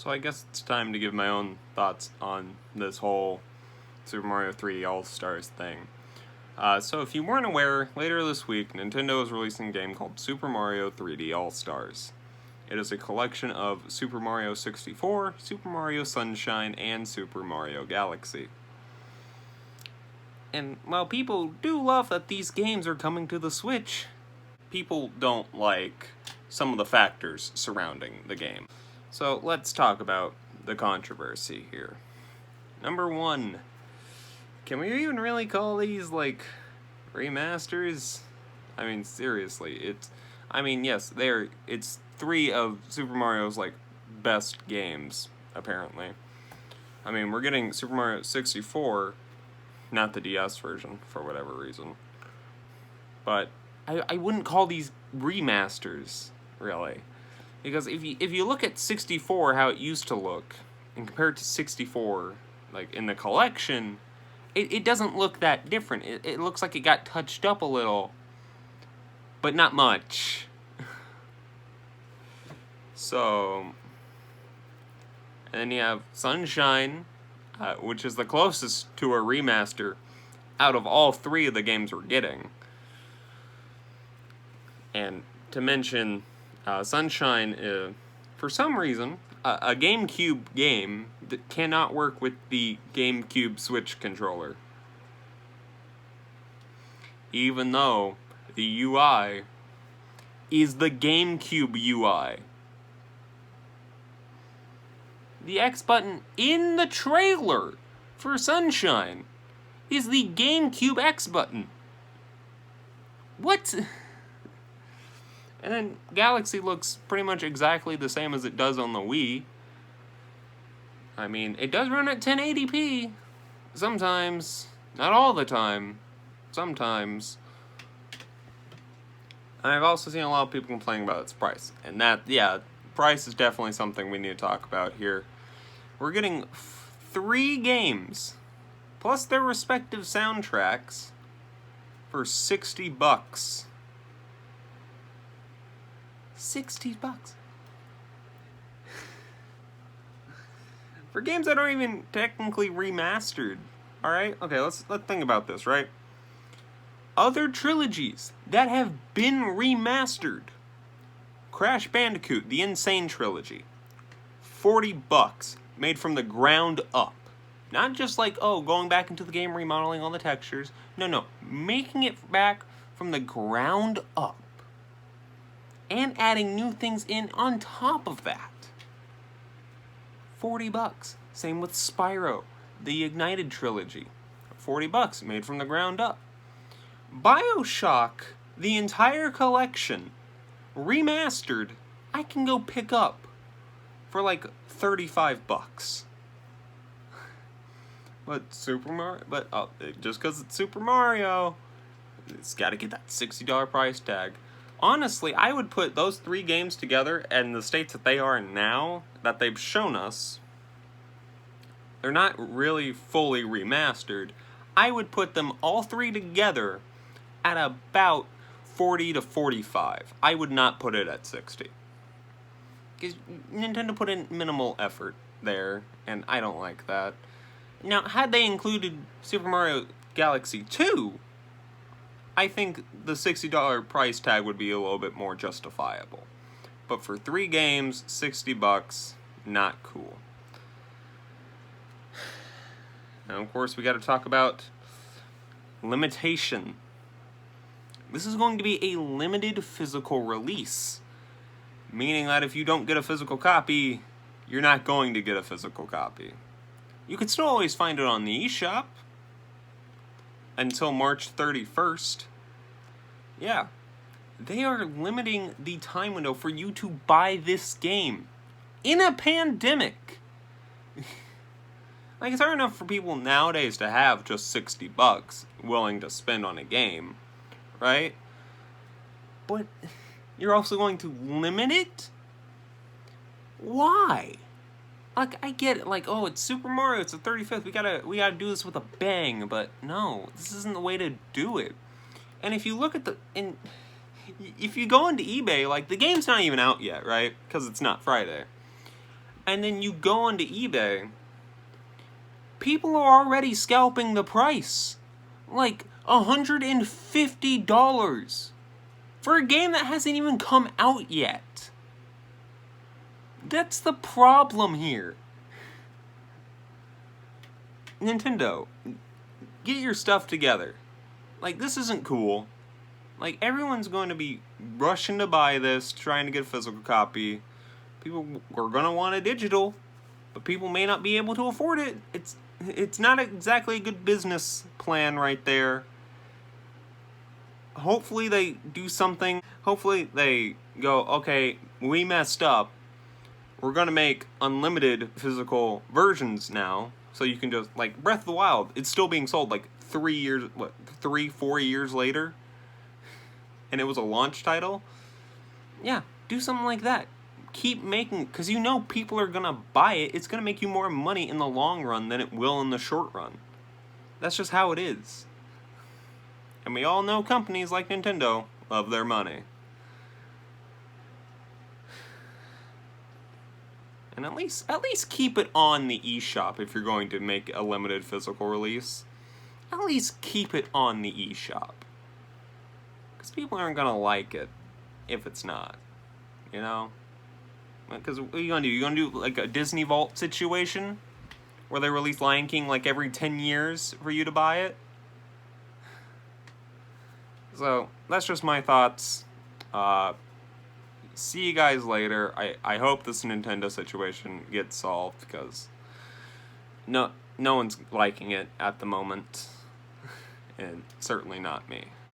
So I guess it's time to give my own thoughts on this whole Super Mario 3D All-Stars thing. So if you weren't aware, later this week, Nintendo is releasing a game called Super Mario 3D All-Stars. It is a collection of Super Mario 64, Super Mario Sunshine, and Super Mario Galaxy. And while people do love that these games are coming to the Switch, people don't like some of the factors surrounding the game. So let's talk about the controversy here. Number one, can we even really call these, remasters? I mean, seriously, yes, it's 3 of Super Mario's, best games, apparently. I mean, we're getting Super Mario 64, not the DS version, for whatever reason. But I wouldn't call these remasters, really. Because if you look at 64, how it used to look, and compare it to 64, in the collection, it doesn't look that different. It looks like it got touched up a little, but not much. So, and then you have Sunshine, which is the closest to a remaster out of all 3 of the games we're getting. And to mention, Sunshine, for some reason, a GameCube game that cannot work with the GameCube Switch controller. Even though the UI is the GameCube UI. The X button in the trailer for Sunshine is the GameCube X button. What? And then Galaxy looks pretty much exactly the same as it does on the Wii. I mean, it does run at 1080p. Sometimes. Not all the time. Sometimes. And I've also seen a lot of people complaining about its price. And price is definitely something we need to talk about here. We're getting 3 games, plus their respective soundtracks, for $60. $60 for games that aren't even technically remastered. All right, okay, let's think about this, right? Other trilogies that have been remastered: Crash Bandicoot, the Insane Trilogy, $40, made from the ground up. Not just going back into the game, remodeling all the textures. No, making it back from the ground up. And adding new things in on top of that. $40. Same with Spyro, the Ignited Trilogy. $40, made from the ground up. BioShock, the entire collection, remastered, I can go pick up for $35. But just because it's Super Mario, it's got to get that $60 price tag. Honestly, I would put those 3 games together and the states that they are in now, that they've shown us, they're not really fully remastered. I would put them all 3 together at about 40 to 45. I would not put it at 60. Because Nintendo put in minimal effort there, and I don't like that. Now, had they included Super Mario Galaxy 2, I think the $60 price tag would be a little bit more justifiable. But for 3 games, $60, not cool. And of course, we got to talk about limitation. This is going to be a limited physical release, meaning that if you don't get a physical copy, you're not going to get a physical copy. You can still always find it on the eShop until March 31st. Yeah, they are limiting the time window for you to buy this game in a pandemic. It's hard enough for people nowadays to have just $60 willing to spend on a game, right? But you're also going to limit it? Why? I get it, it's Super Mario, it's the 35th, we gotta do this with a bang, but no, this isn't the way to do it. And if you look at if you go into eBay, the game's not even out yet, right? Because it's not Friday. and then you go onto eBay, people are already scalping the price. Like $150 for a game that hasn't even come out yet. That's the problem here. Nintendo, get your stuff together. Like, this isn't cool. Like, everyone's going to be rushing to buy this, trying to get a physical copy. People are going to want a digital, but people may not be able to afford it. It's not exactly a good business plan right there. Hopefully they do something. Hopefully they go, okay, we messed up. We're going to make unlimited physical versions now. So you can just, like, Breath of the Wild, it's still being sold, like, 4 years later? And it was a launch title? Yeah, do something like that. Keep making, because you know people are going to buy it. It's going to make you more money in the long run than it will in the short run. That's just how it is. And we all know companies like Nintendo love their money. And at least keep it on the eShop if you're going to make a limited physical release. At least keep it on the eShop. Because people aren't going to like it if it's not. You know? Because what are you going to do? You're going to do like a Disney Vault situation? Where they release Lion King like every 10 years for you to buy it? So, that's just my thoughts. See you guys later. I hope this Nintendo situation gets solved, because no one's liking it at the moment. And certainly not me.